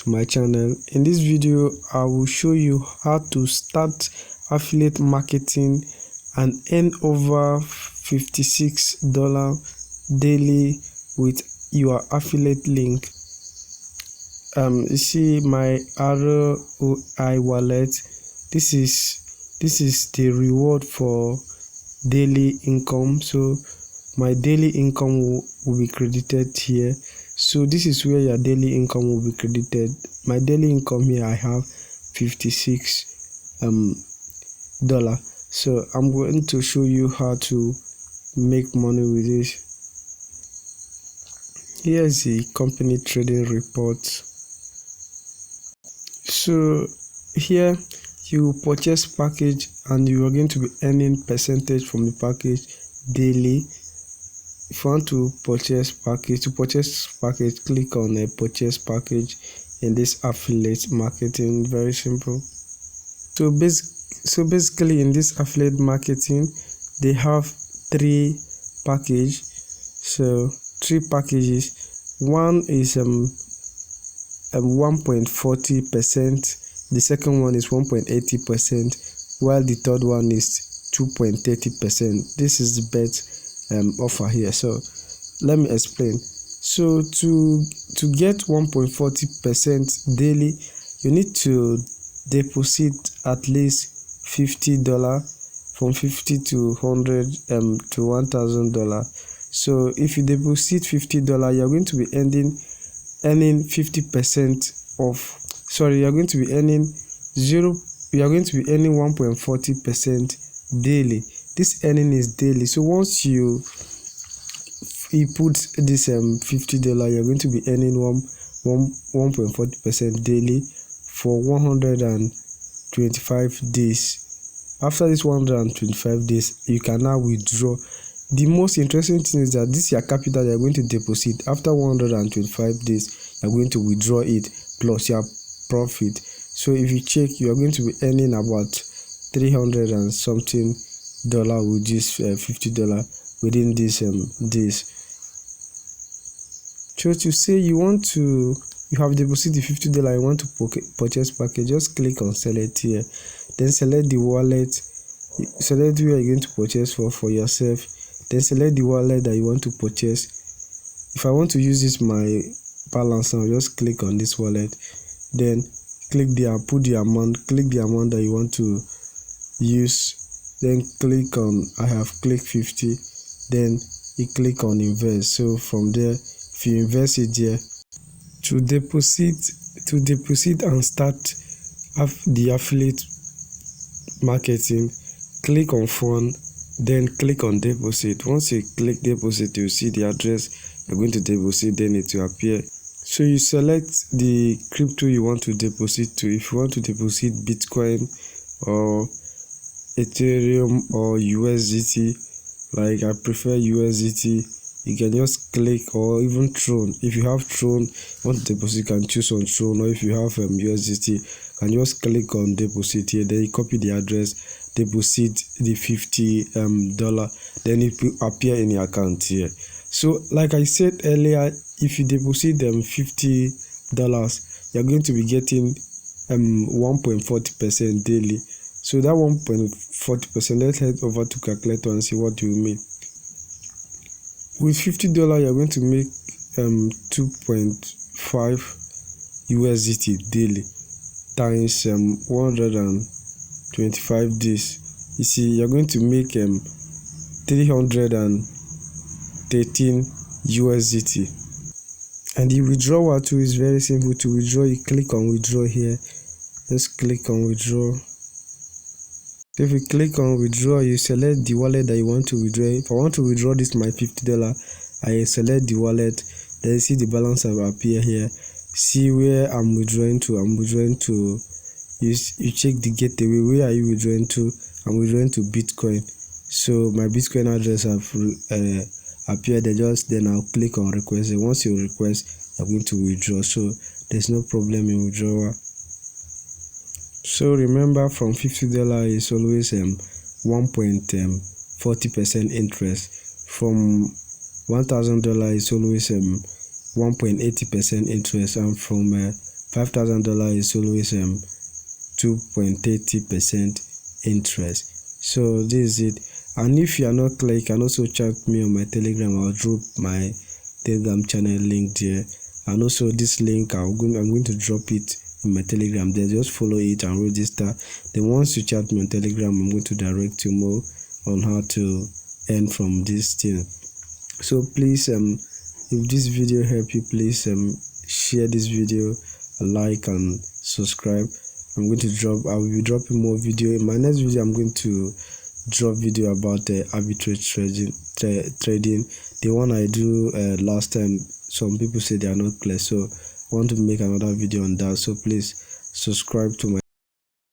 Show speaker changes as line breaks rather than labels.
to my channel. In this video I will show you how to start affiliate marketing and earn over $56 daily with your affiliate link. You see my ROI wallet. This is the reward for daily income. So my daily income will be credited here. So this is where your daily income will be credited. My daily income here, I have $56 dollar. So I'm going to show you how to make money with this. Here's the company trading report. So here you purchase package and you are going to be earning percentage from the package daily. If you want to purchase package, click on a purchase package in this affiliate marketing. Very simple. So basically in this affiliate marketing they have three packages. So three packages. One is 1.40%, the second one is 1.80%, while the third one is 2.30%. This is the best offer here. So let me explain. So to get 1.40% daily, you need to deposit at least $50, from $50 to $100 to $1,000. So if you deposit $50, you're going to be earning 50% of, sorry, you're going to be earning 1.40% daily. This earning is daily. So once you put this $50, you're going to be earning 1.40% daily for 125 days. After this 125 days, you can now withdraw. The most interesting thing is that this is your capital you're going to deposit. After 125 days, you're going to withdraw it plus your profit. So if you check, you are going to be earning about $300 and something with this $50 within these days. So to say you have deposited $50, you want to purchase package, just click on select here, then select the wallet, select where you're going to purchase for yourself, then select the wallet that you want to purchase. If I want to use this my balance, I'll just click on this wallet, then click there, put the amount, click the amount that you want to use, then click on, I have clicked 50, then you click on invest. So from there, if you invest it there, to deposit and start the affiliate marketing, click on fund, then click on deposit. Once you click deposit, you see the address you're going to deposit, then it will appear. So you select the crypto you want to deposit to. If you want to deposit Bitcoin or Ethereum or USDT, like I prefer USDT, you can just click, or even Tron. If you have Tron, want to deposit, you can choose on Tron, or if you have USDT, you can just click on deposit here, then you copy the address, deposit the $50, then it will appear in your account here. So like I said earlier, if you deposit $50, you're going to be getting 1.40% daily. So that 1.40%, let's head over to calculator and see what you make. With $50, you're going to make 2.5 USDT daily times 125 days. You see, you're going to make 313 USDT. And the withdrawal too is very simple. To withdraw, you click on withdraw here. Just click on withdraw. If you click on withdraw, you select the wallet that you want to withdraw. If I want to withdraw this my $50, I select the wallet, then you see the balance will appear here. See where I'm withdrawing to. I'm withdrawing to, you check the gateway. Where are you withdrawing to? I'm withdrawing to Bitcoin. So my Bitcoin address have appeared. Then I'll click on request. And once you request, you're going to withdraw. So there's no problem in withdrawal. So remember, from $50 is always 1.40% interest. From $1,000 is always 1.80% interest, and from $5,000 is always 2.30% interest. So this is it. And if you are not clear, you can also chat me on my Telegram. I'll drop my Telegram channel link there, and also this link I'm going to drop it in my Telegram there. Just follow it and register. Then once you chat me on Telegram, I'm going to direct you more on how to earn from this thing. So please, if this video help you, please share this video, like and subscribe. I will be dropping more video. In my next video, I'm going to drop video about arbitrage trading. The one I do last time, some people say they are not clear, so I want to make another video on that. So please subscribe to my